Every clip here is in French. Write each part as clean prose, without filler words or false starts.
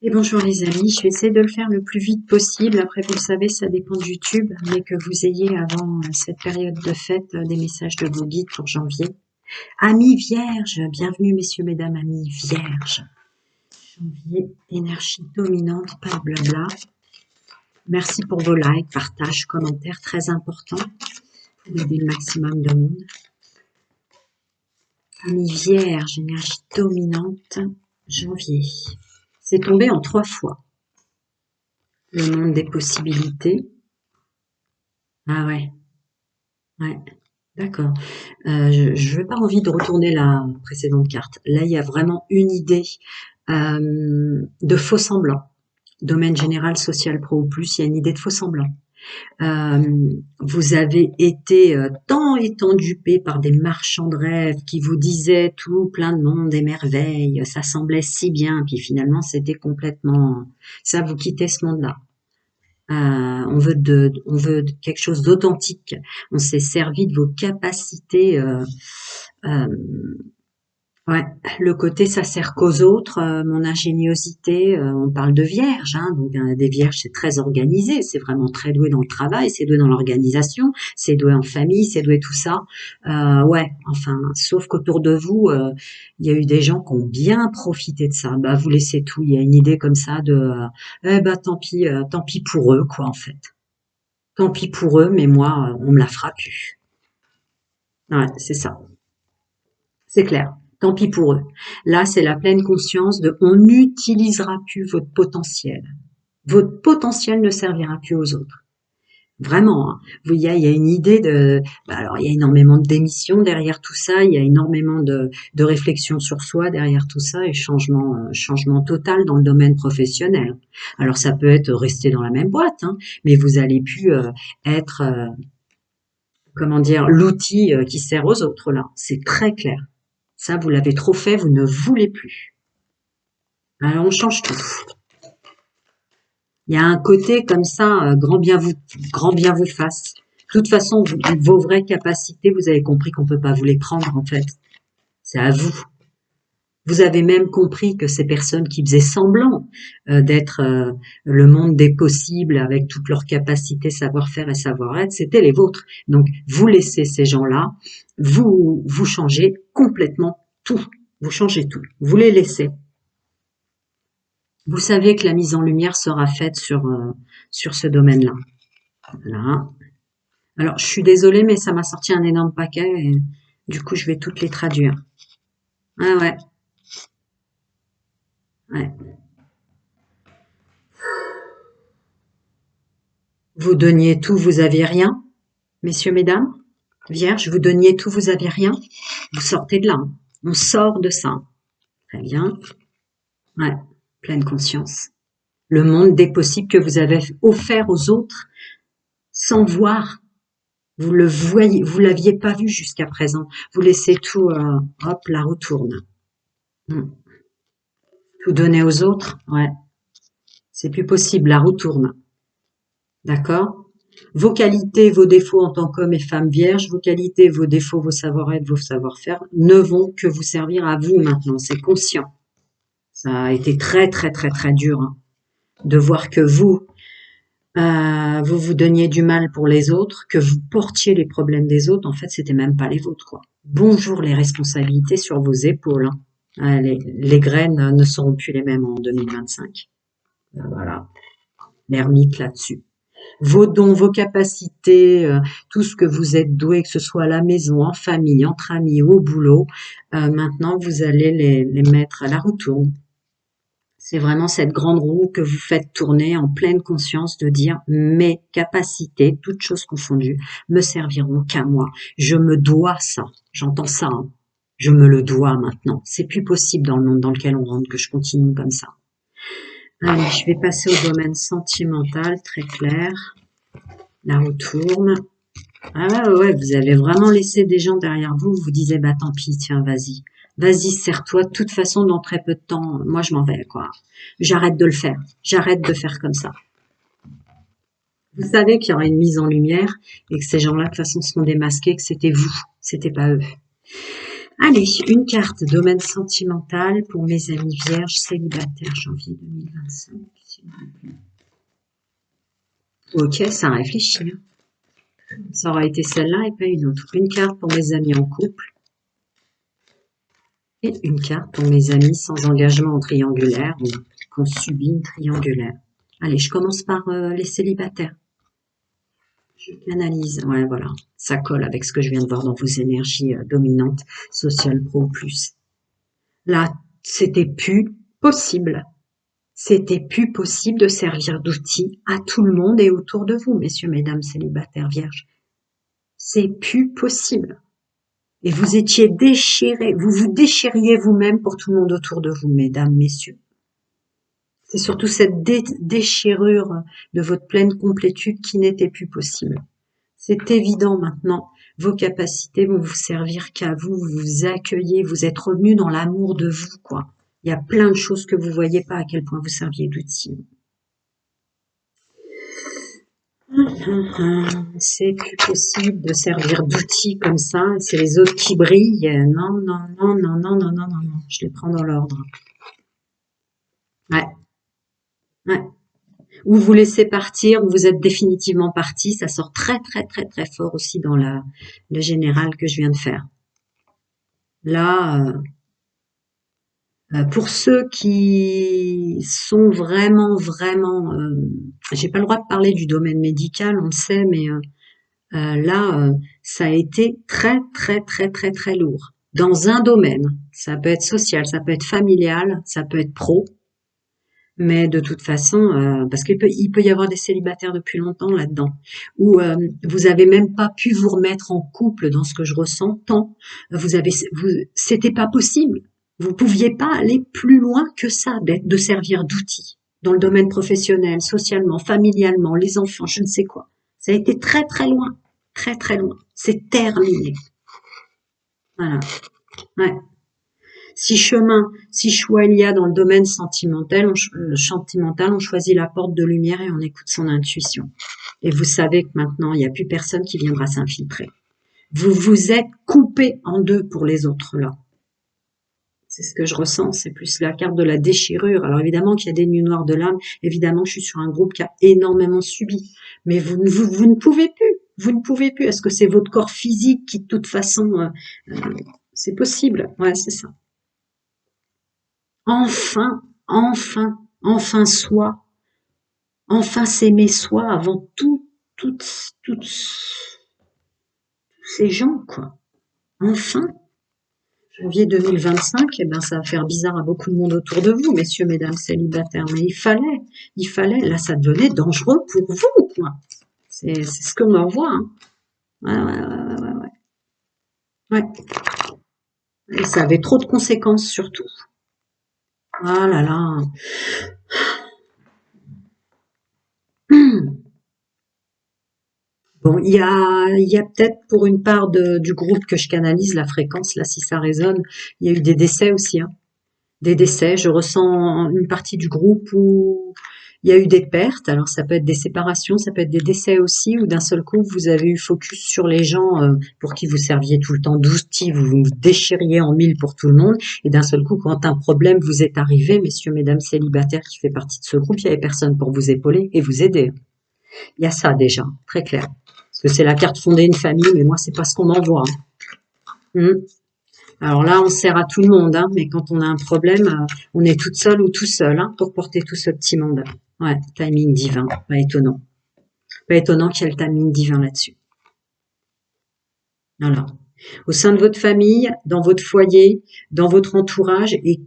Et bonjour les amis, je vais essayer de le faire le plus vite possible. Après, vous le savez, ça dépend de YouTube, mais que vous ayez avant cette période de fête des messages de vos guides pour janvier. Amis vierges, bienvenue messieurs, mesdames, amis vierges. Janvier, énergie dominante, pas de blabla. Merci pour vos likes, partages, commentaires, très important pour aider le maximum de monde. Amis vierges, énergie dominante, janvier. C'est tombé en 3 fois. Le monde des possibilités. Ah ouais. Ouais, d'accord. Je n'ai pas envie de retourner la précédente carte. Là, il y a vraiment une idée de faux semblant. Domaine général, social, pro ou plus, il y a une idée de faux semblant. Vous avez été tant et tant dupé par des marchands de rêve qui vous disaient tout plein de monde et merveilles, ça semblait si bien, puis finalement c'était complètement... Ça, vous quittez ce monde-là. On veut quelque chose d'authentique. On s'est servi de vos capacités. Euh, ouais, le côté ça sert qu'aux autres, mon ingéniosité. On parle de vierges, hein, donc des vierges c'est très organisé, c'est vraiment très doué dans le travail, c'est doué dans l'organisation, c'est doué en famille, c'est doué tout ça. Ouais, enfin, sauf qu'autour de vous, il y a eu des gens qui ont bien profité de ça. Bah, vous laissez tout. Il y a une idée comme ça de, eh bah tant pis pour eux, quoi, en fait. Tant pis pour eux, mais moi, on me la fera plus. Ouais, c'est ça. C'est clair. Tant pis pour eux. Là, c'est la pleine conscience de on n'utilisera plus votre potentiel. Votre potentiel ne servira plus aux autres. Vraiment, hein. Il y a une idée de... Bah alors, il y a énormément de démissions derrière tout ça, il y a énormément de réflexion sur soi derrière tout ça et changement total dans le domaine professionnel. Alors, ça peut être rester dans la même boîte, hein, mais vous allez plus être... comment dire, l'outil qui sert aux autres là. C'est très clair. Ça, vous l'avez trop fait, vous ne voulez plus. Alors on change tout. Il y a un côté comme ça, grand bien vous fasse. De toute façon, vos vraies capacités, vous avez compris qu'on peut pas vous les prendre en fait. C'est à vous. Vous avez même compris que ces personnes qui faisaient semblant d'être le monde des possibles avec toutes leurs capacités, savoir-faire et savoir-être, c'était les vôtres. Donc, vous laissez ces gens-là, vous changez complètement tout. Vous changez tout. Vous les laissez. Vous savez que la mise en lumière sera faite sur ce domaine-là. Voilà. Alors, je suis désolée, mais ça m'a sorti un énorme paquet et du coup, je vais toutes les traduire. Ah ouais, ouais. Vous donniez tout, vous aviez rien, messieurs, mesdames. Vierge, vous donniez tout, vous aviez rien. Vous sortez de là. Hein. On sort de ça. Très bien. Ouais, pleine conscience. Le monde des possibles que vous avez offert aux autres sans voir. Vous le voyez, vous l'aviez pas vu jusqu'à présent. Vous laissez tout, hop, la roue tourne. Tout donner aux autres, ouais, c'est plus possible, la roue tourne. D'accord? Vos qualités, vos défauts en tant qu'homme et femme vierge, vos qualités, vos défauts, vos savoir-être, vos savoir-faire ne vont que vous servir à vous maintenant, c'est conscient. Ça a été très très très très dur hein, de voir que vous vous donniez du mal pour les autres, que vous portiez les problèmes des autres, en fait c'était même pas les vôtres quoi. Bonjour les responsabilités sur vos épaules. Hein. Les graines ne seront plus les mêmes en 2025. Voilà, l'ermite là-dessus. Vos dons, vos capacités, tout ce que vous êtes doué, que ce soit à la maison, en famille, entre amis ou au boulot, maintenant vous allez les mettre à la roue tourne. C'est vraiment cette grande roue que vous faites tourner en pleine conscience de dire mes capacités, toutes choses confondues, me serviront qu'à moi. Je me dois ça. J'entends ça. Hein. Je me le dois maintenant. C'est plus possible dans le monde dans lequel on rentre que je continue comme ça. Allez, je vais passer au domaine sentimental, très clair. La roue tourne. Ah ouais, vous avez vraiment laissé des gens derrière vous. Vous disiez, bah tant pis, tiens, vas-y. Vas-y, serre-toi. De toute façon, dans très peu de temps, moi je m'en vais, quoi. J'arrête de le faire. J'arrête de faire comme ça. Vous savez qu'il y aura une mise en lumière et que ces gens-là, de toute façon, seront démasqués, que c'était vous. C'était pas eux. Allez, une carte domaine sentimental pour mes amis vierges célibataires janvier 2025. S'il vous plaît. Ok, ça réfléchit. Ça aura été celle-là et pas une autre. Une carte pour mes amis en couple et une carte pour mes amis sans engagement en triangulaire ou qui ont subi une triangulaire. Allez, je commence par les célibataires. Je canalise. Ouais, voilà. Ça colle avec ce que je viens de voir dans vos énergies dominantes, social pro plus. Là, c'était plus possible. C'était plus possible de servir d'outil à tout le monde et autour de vous, messieurs, mesdames, célibataires, vierges. C'est plus possible. Et vous étiez déchirés, vous vous déchiriez vous-même pour tout le monde autour de vous, mesdames, messieurs. C'est surtout cette déchirure de votre pleine complétude qui n'était plus possible. C'est évident maintenant, vos capacités vont vous servir qu'à vous, vous vous accueillez, vous êtes revenus dans l'amour de vous, quoi. Il y a plein de choses que vous voyez pas à quel point vous serviez d'outil. C'est plus possible de servir d'outils comme ça, c'est les autres qui brillent. Non, non, non, non, non, non, non, non, non. Je les prends dans l'ordre. Ouais, ouais. Ou vous laissez partir, ou vous êtes définitivement parti. Ça sort très, très, très, très fort aussi dans le général que je viens de faire. Là, pour ceux qui sont vraiment, vraiment, j'ai pas le droit de parler du domaine médical, on le sait, mais là, ça a été très, très, très, très, très lourd. Dans un domaine, ça peut être social, ça peut être familial, ça peut être pro, mais de toute façon, parce il peut y avoir des célibataires depuis longtemps là-dedans, où vous avez même pas pu vous remettre en couple dans ce que je ressens tant, c'était pas possible. Vous pouviez pas aller plus loin que ça, de servir d'outil dans le domaine professionnel, socialement, familialement, les enfants, je ne sais quoi. Ça a été très très loin, très très loin. C'est terminé. Voilà. Ouais. Si choix il y a dans le domaine sentimental, on choisit la porte de lumière et on écoute son intuition. Et vous savez que maintenant, il n'y a plus personne qui viendra s'infiltrer. Vous vous êtes coupé en deux pour les autres là. C'est ce que je ressens, c'est plus la carte de la déchirure. Alors évidemment qu'il y a des nuits noires de l'âme, évidemment que je suis sur un groupe qui a énormément subi. Mais vous ne pouvez plus. Vous ne pouvez plus. Est-ce que c'est votre corps physique qui, de toute façon, c'est possible. Ouais, c'est ça. Enfin, enfin, enfin soi, enfin s'aimer soi avant toutes ces gens, quoi. Enfin, janvier 2025, eh ben, ça va faire bizarre à beaucoup de monde autour de vous, messieurs, mesdames célibataires, mais il fallait, là, ça devenait dangereux pour vous, quoi. C'est ce qu'on en voit, hein. Ouais, ouais, ouais, ouais, ouais. Ouais. Et ça avait trop de conséquences, surtout. Ah là là. Bon, il y a peut-être pour une part du groupe que je canalise la fréquence, là, si ça résonne, il y a eu des décès aussi, hein. Des décès, je ressens une partie du groupe où il y a eu des pertes, alors ça peut être des séparations, ça peut être des décès aussi, ou d'un seul coup, vous avez eu focus sur les gens pour qui vous serviez tout le temps d'outils, vous vous déchiriez en mille pour tout le monde, et d'un seul coup, quand un problème vous est arrivé, messieurs, mesdames célibataires qui fait partie de ce groupe, il n'y avait personne pour vous épauler et vous aider. Il y a ça déjà, très clair. Parce que c'est la carte fonder une famille, mais moi, c'est pas ce qu'on m'envoie. Alors là, on sert à tout le monde, hein, mais quand on a un problème, on est toute seule ou tout seul hein, pour porter tout ce petit monde. Ouais, timing divin, pas étonnant. Pas étonnant qu'il y ait le timing divin là-dessus. Voilà. Au sein de votre famille, dans votre foyer, dans votre entourage, et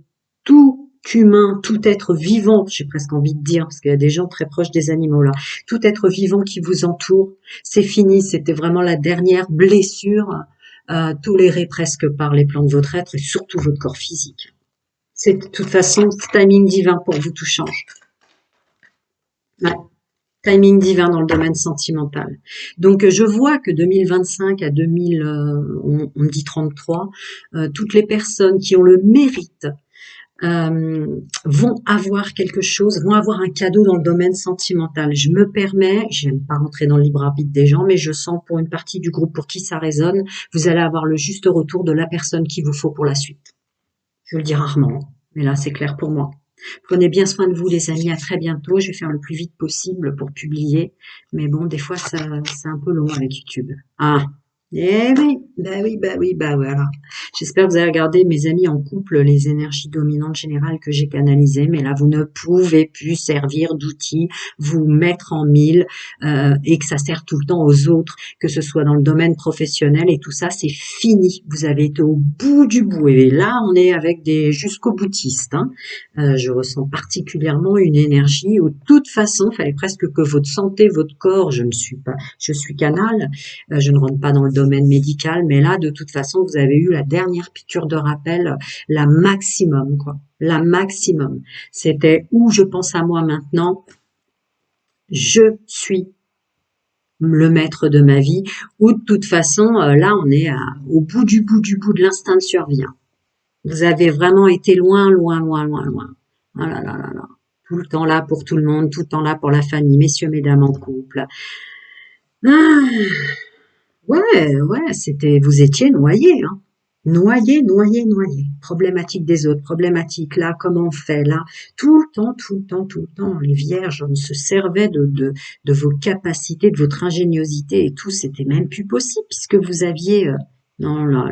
tout humain, tout être vivant, j'ai presque envie de dire, parce qu'il y a des gens très proches des animaux là, tout être vivant qui vous entoure, c'est fini, c'était vraiment la dernière blessure tolérée presque par les plans de votre être et surtout votre corps physique. C'est de toute façon timing divin pour vous, tout change. Ouais. Timing divin dans le domaine sentimental. Donc je vois que 2025 à 2000, on me dit 33, toutes les personnes qui ont le mérite vont avoir quelque chose, vont avoir un cadeau dans le domaine sentimental. Je me permets, j'aime pas rentrer dans le libre arbitre des gens, mais je sens pour une partie du groupe pour qui ça résonne, vous allez avoir le juste retour de la personne qu'il vous faut pour la suite. Je le dis rarement, mais là c'est clair pour moi. Prenez bien soin de vous les amis, à très bientôt. Je vais faire le plus vite possible pour publier, mais bon, des fois c'est un peu long avec YouTube. Ah, eh oui, bah oui, bah oui, bah voilà. J'espère que vous avez regardé mes amis en couple, les énergies dominantes générales que j'ai canalisées, mais là vous ne pouvez plus servir d'outil, vous mettre en mille et que ça sert tout le temps aux autres, que ce soit dans le domaine professionnel et tout ça, c'est fini. Vous avez été au bout du bout et là on est avec des jusqu'au boutistes. Hein. Je ressens particulièrement une énergie où de toute façon, il fallait presque que votre santé, votre corps, je ne suis pas, je suis canal, je ne rentre pas dans le domaine médical, mais là, de toute façon, vous avez eu la dernière piqûre de rappel, la maximum, quoi. La maximum. C'était où je pense à moi maintenant, je suis le maître de ma vie, ou de toute façon, là, on est au bout du bout du bout de l'instinct de survie. Hein. Vous avez vraiment été loin, loin, loin, loin, loin. Oh là là là là. Tout le temps là pour tout le monde, tout le temps là pour la famille, messieurs, mesdames en couple. Ah, ouais, ouais, c'était, vous étiez noyés, hein. Noyés, noyés, noyés. Problématique des autres, problématique là, comment on fait là. Tout le temps, tout le temps, tout le temps. Les vierges, on se servait de vos capacités, de votre ingéniosité et tout. C'était même plus possible puisque vous aviez, non, là,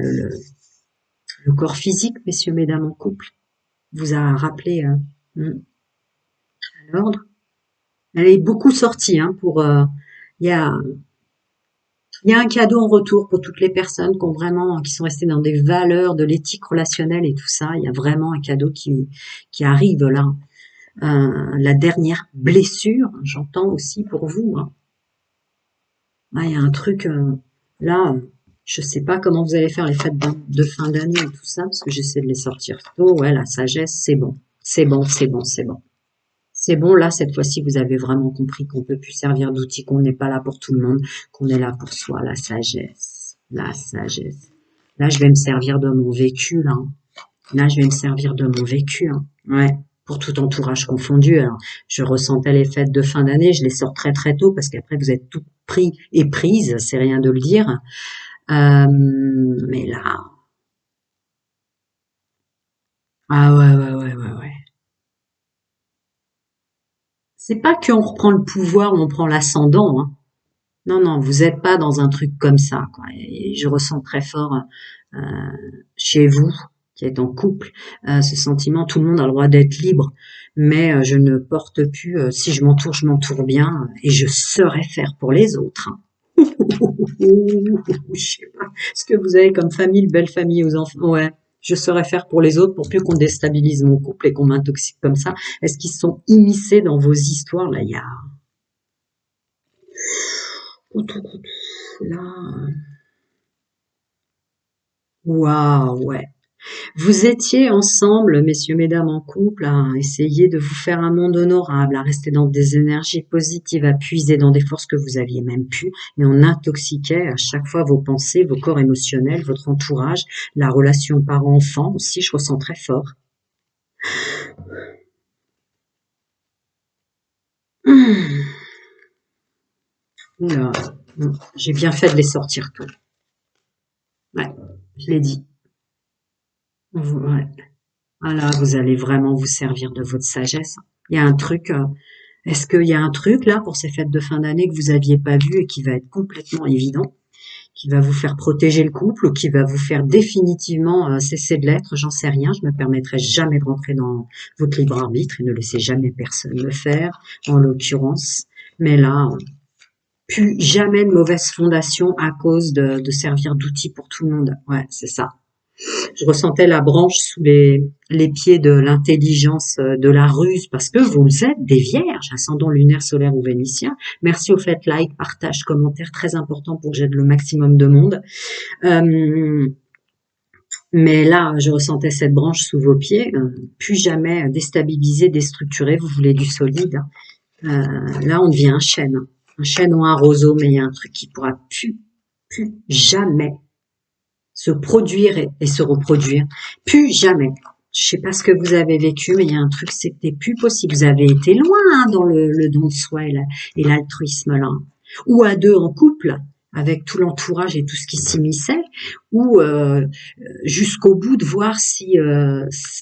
le corps physique, messieurs, mesdames en couple, vous a rappelé à l'ordre. Elle est beaucoup sortie, hein, pour, il y a, il y a un cadeau en retour pour toutes les personnes qui ont vraiment, qui sont restées dans des valeurs de l'éthique relationnelle et tout ça. Il y a vraiment un cadeau qui arrive là. La dernière blessure, j'entends aussi pour vous. Hein. Ah, il y a un truc là. Je sais pas comment vous allez faire les fêtes de fin d'année et tout ça, parce que j'essaie de les sortir tôt. Ouais, la sagesse, c'est bon. C'est bon, c'est bon, c'est bon. C'est bon, là, cette fois-ci, vous avez vraiment compris qu'on peut plus servir d'outil, qu'on n'est pas là pour tout le monde, qu'on est là pour soi, la sagesse. La sagesse. Là, je vais me servir de mon vécu, là. Hein. Là, je vais me servir de mon vécu, hein. Ouais. Pour tout entourage confondu. Alors, je ressentais les fêtes de fin d'année, je les sors très très tôt parce qu'après vous êtes tout pris et prise, c'est rien de le dire. Mais là, ah ouais, ouais, ouais, ouais, ouais. C'est pas qu'on reprend le pouvoir ou on prend l'ascendant, hein. Non, non, vous n'êtes pas dans un truc comme ça, quoi. Et je ressens très fort euh, chez vous, qui êtes en couple, ce sentiment, tout le monde a le droit d'être libre, mais je ne porte plus, si je m'entoure bien, et je saurais faire pour les autres. Hein. Je sais pas ce que vous avez comme famille, belle famille aux enfants. Ouais, je saurais faire pour les autres pour plus qu'on déstabilise mon couple et qu'on m'intoxique comme ça. Est-ce qu'ils sont immiscés dans vos histoires? Là, il y a... Là, waouh, ouais. Vous étiez ensemble, messieurs, mesdames, en couple, à essayer de vous faire un monde honorable, à rester dans des énergies positives, à puiser dans des forces que vous aviez même pu, et on intoxiquait à chaque fois vos pensées, vos corps émotionnels, votre entourage, la relation parent-enfant aussi, je ressens très fort. Oula, j'ai bien fait de les sortir tous. Ouais, je l'ai dit. Ouais. Voilà, vous allez vraiment vous servir de votre sagesse. Il y a un truc, est-ce qu'il y a un truc là pour ces fêtes de fin d'année que vous aviez pas vu et qui va être complètement évident, qui va vous faire protéger le couple ou qui va vous faire définitivement cesser de l'être? J'en sais rien. Je me permettrai jamais de rentrer dans votre libre arbitre et ne laissez jamais personne le faire, en l'occurrence. Mais là, plus jamais de mauvaise fondation à cause de servir d'outil pour tout le monde. Ouais, c'est ça. Je ressentais la branche sous les pieds de l'intelligence, de la ruse, parce que vous êtes des vierges, ascendant lunaire, solaire ou vénitien. Merci au fait, like, partage, commentaire, très important pour que j'aide le maximum de monde. Mais là, je ressentais cette branche sous vos pieds, plus jamais déstabilisé, déstructuré, vous voulez du solide. Là, on devient un chêne ou un roseau, mais il y a un truc qui pourra plus jamais se produire et se reproduire. Plus jamais. Je sais pas ce que vous avez vécu, mais il y a un truc, c'était plus possible. Vous avez été loin hein, dans le don de soi et l'altruisme là. Ou à deux en couple, avec tout l'entourage et tout ce qui s'immisçait, ou jusqu'au bout de voir si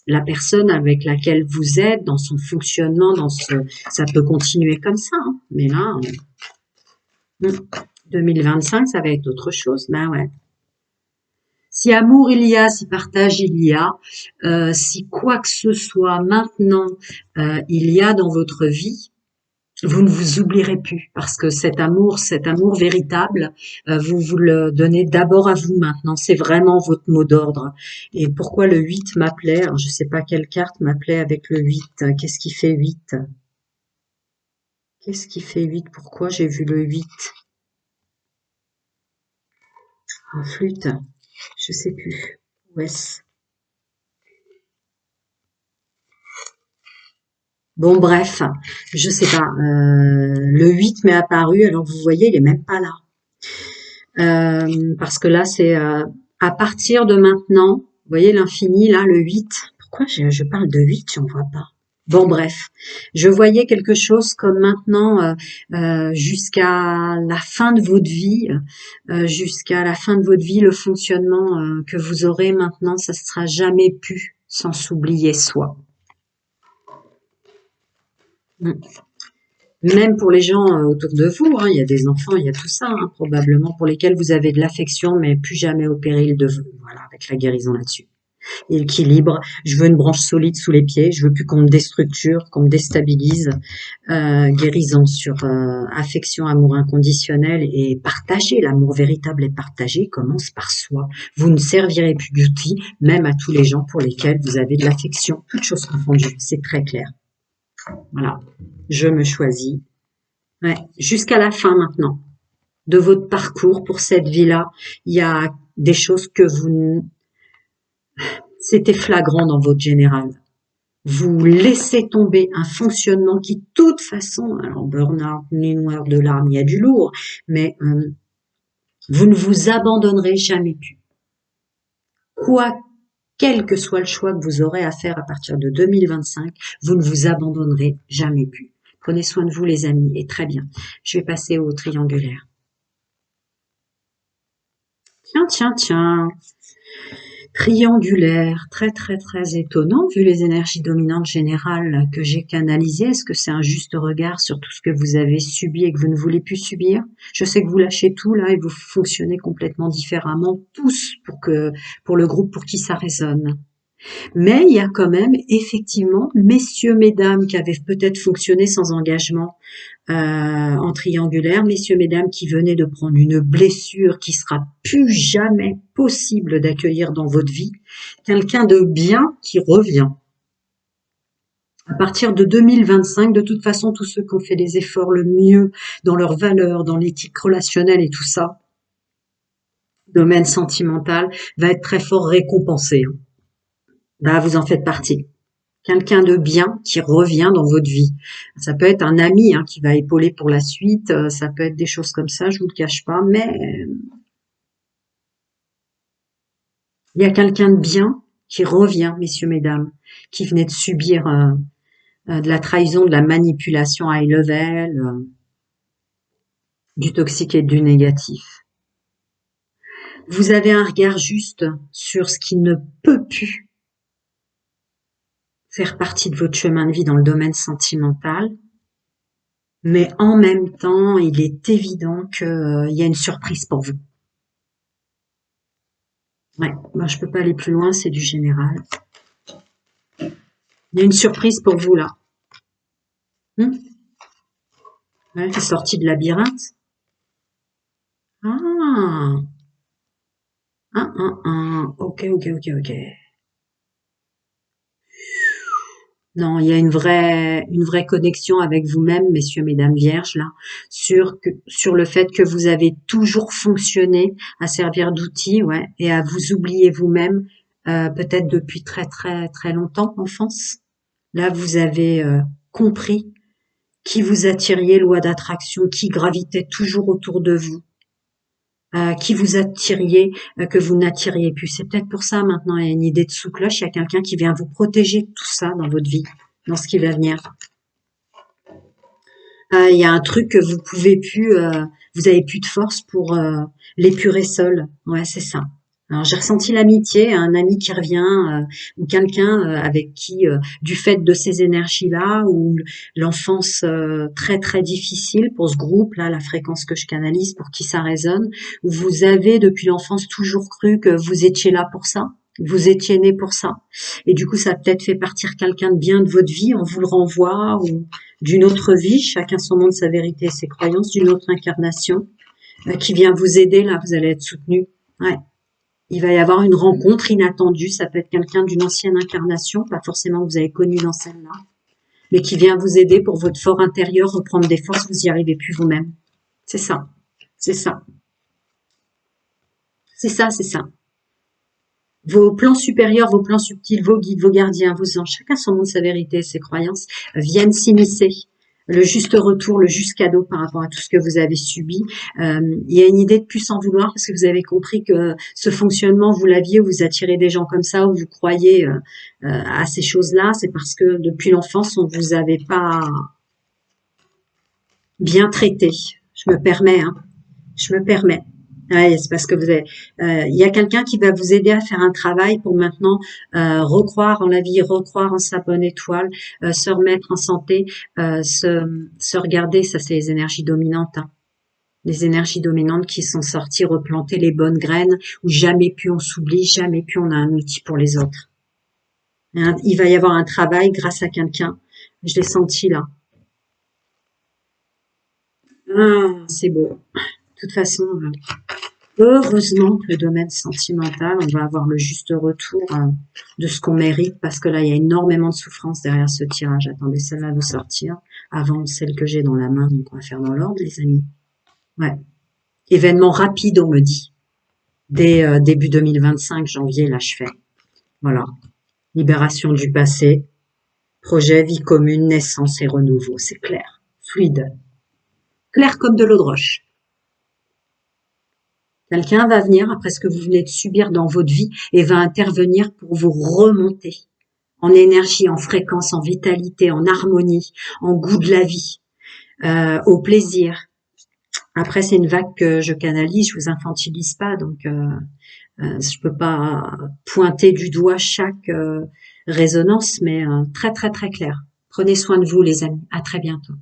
la personne avec laquelle vous êtes, dans son fonctionnement, ça peut continuer comme ça. Hein. Mais là, 2025, ça va être autre chose. Ben ouais. Si amour il y a, si partage il y a, si quoi que ce soit maintenant il y a dans votre vie, vous ne vous oublierez plus parce que cet amour véritable, vous le donnez d'abord à vous maintenant. C'est vraiment votre mot d'ordre. Et pourquoi le 8 m'appelait? Alors, je ne sais pas quelle carte m'appelait avec le 8. Qu'est-ce qui fait 8? Qu'est-ce qui fait 8? Pourquoi j'ai vu le 8? En flûte, je sais plus. Ouais. Bon, bref, je sais pas. Le 8 m'est apparu, alors vous voyez, il est même pas là. Parce que là, c'est à partir de maintenant, vous voyez l'infini, là, le 8. Pourquoi je parle de 8, j'en vois pas. Bon, bref, je voyais quelque chose comme maintenant, jusqu'à la fin de votre vie, jusqu'à la fin de votre vie, le fonctionnement que vous aurez maintenant, ça sera jamais pu sans s'oublier soi. Même pour les gens autour de vous, hein, il y a des enfants, il y a tout ça, hein, probablement, pour lesquels vous avez de l'affection, mais plus jamais au péril de vous. Voilà, avec la guérison là-dessus. Et l'équilibre, je veux une branche solide sous les pieds, je veux plus qu'on me déstructure, qu'on me déstabilise. Guérison sur affection, amour inconditionnel et partager. L'amour véritable et partagé commence par soi. Vous ne servirez plus d'outil, même à tous les gens pour lesquels vous avez de l'affection, toutes choses confondues, c'est très clair. Voilà, je me choisis. Ouais, jusqu'à la fin maintenant de votre parcours pour cette vie-là, il y a des choses que c'était flagrant dans votre général. Vous laissez tomber un fonctionnement qui, de toute façon, alors burn-out, nuit noire de larmes, il y a du lourd, mais vous ne vous abandonnerez jamais plus. Quel que soit le choix que vous aurez à faire à partir de 2025, vous ne vous abandonnerez jamais plus. Prenez soin de vous, les amis, et très bien. Je vais passer au triangulaire. Tiens. Triangulaire, très très très étonnant vu les énergies dominantes générales que j'ai canalisées. Est-ce que c'est un juste regard sur tout ce que vous avez subi et que vous ne voulez plus subir? Je sais que vous lâchez tout là et vous fonctionnez complètement différemment tous pour le groupe pour qui ça résonne. Mais il y a quand même effectivement messieurs, mesdames qui avaient peut-être fonctionné sans engagement en triangulaire, messieurs, mesdames qui venaient de prendre une blessure qui sera plus jamais possible d'accueillir dans votre vie, quelqu'un de bien qui revient. À partir de 2025, de toute façon, tous ceux qui ont fait des efforts le mieux dans leurs valeurs, dans l'éthique relationnelle et tout ça, domaine sentimental, va être très fort récompensé. Bah, vous en faites partie. Quelqu'un de bien qui revient dans votre vie. Ça peut être un ami hein, qui va épauler pour la suite, ça peut être des choses comme ça, je vous le cache pas, mais il y a quelqu'un de bien qui revient, messieurs, mesdames, qui venait de subir de la trahison, de la manipulation high level, du toxique et du négatif. Vous avez un regard juste sur ce qui ne peut plus faire partie de votre chemin de vie dans le domaine sentimental. Mais en même temps, il est évident qu'il y a une surprise pour vous. Ouais, moi je peux pas aller plus loin, c'est du général. Il y a une surprise pour vous là. Ouais, t'es sorti de labyrinthe. Ah, ok. Non, il y a une vraie connexion avec vous-même, messieurs, mesdames vierges, là, sur le fait que vous avez toujours fonctionné à servir d'outil, ouais, et à vous oublier vous-même, peut-être depuis très, très, très longtemps, enfance. Là, vous avez compris qui vous attiriez, loi d'attraction, qui gravitait toujours autour de vous. qui vous attiriez, que vous n'attiriez plus. C'est peut-être pour ça maintenant, il y a une idée de sous-cloche, il y a quelqu'un qui vient vous protéger de tout ça dans votre vie, dans ce qui va venir. Il y a un truc que vous pouvez plus, vous avez plus de force pour l'épurer seul. Ouais, c'est ça. Alors j'ai ressenti l'amitié, un ami qui revient ou quelqu'un avec qui, du fait de ces énergies-là ou l'enfance très très difficile pour ce groupe-là, la fréquence que je canalise pour qui ça résonne, où vous avez depuis l'enfance toujours cru que vous étiez là pour ça, vous étiez né pour ça, et du coup ça a peut-être fait partir quelqu'un de bien de votre vie, on vous le renvoie ou d'une autre vie, chacun son monde, sa vérité et ses croyances, d'une autre incarnation qui vient vous aider, là, vous allez être soutenu. Ouais. Il va y avoir une rencontre inattendue, ça peut être quelqu'un d'une ancienne incarnation, pas forcément que vous avez connu dans celle-là, mais qui vient vous aider pour votre fort intérieur, reprendre des forces, vous y arrivez plus vous-même. C'est ça, c'est ça, c'est ça, c'est ça. Vos plans supérieurs, vos plans subtils, vos guides, vos gardiens, vos anges, chacun son monde, sa vérité, ses croyances, viennent s'immiscer. Le juste retour, le juste cadeau par rapport à tout ce que vous avez subi. Il y a une idée de plus en vouloir parce que vous avez compris que ce fonctionnement, vous l'aviez, vous attirez des gens comme ça, ou vous croyez à ces choses-là. C'est parce que depuis l'enfance, on vous avait pas bien traité. Je me permets, hein. Je me permets. Ouais, c'est parce que vous avez, il y a quelqu'un qui va vous aider à faire un travail pour maintenant recroire en la vie, recroire en sa bonne étoile, se remettre en santé, se regarder. Ça, c'est les énergies dominantes. Hein. Les énergies dominantes qui sont sorties replanter les bonnes graines, où jamais plus on s'oublie, jamais plus on a un outil pour les autres. Hein, il va y avoir un travail grâce à quelqu'un. Je l'ai senti là. Ah, c'est beau. De toute façon, heureusement que le domaine sentimental, on va avoir le juste retour de ce qu'on mérite, parce que là, il y a énormément de souffrance derrière ce tirage. Attendez, celle-là de sortir avant celle que j'ai dans la main, donc on va faire dans l'ordre, les amis. Ouais. Événement rapide, on me dit. Dès début 2025, janvier, là, je fais. Voilà. Libération du passé, projet, vie commune, naissance et renouveau. C'est clair, fluide. Clair comme de l'eau de roche. Quelqu'un va venir après ce que vous venez de subir dans votre vie et va intervenir pour vous remonter en énergie, en fréquence, en vitalité, en harmonie, en goût de la vie, au plaisir. Après, c'est une vague que je canalise, je vous infantilise pas, donc je peux pas pointer du doigt chaque résonance, mais très très très clair. Prenez soin de vous, les amis. À très bientôt.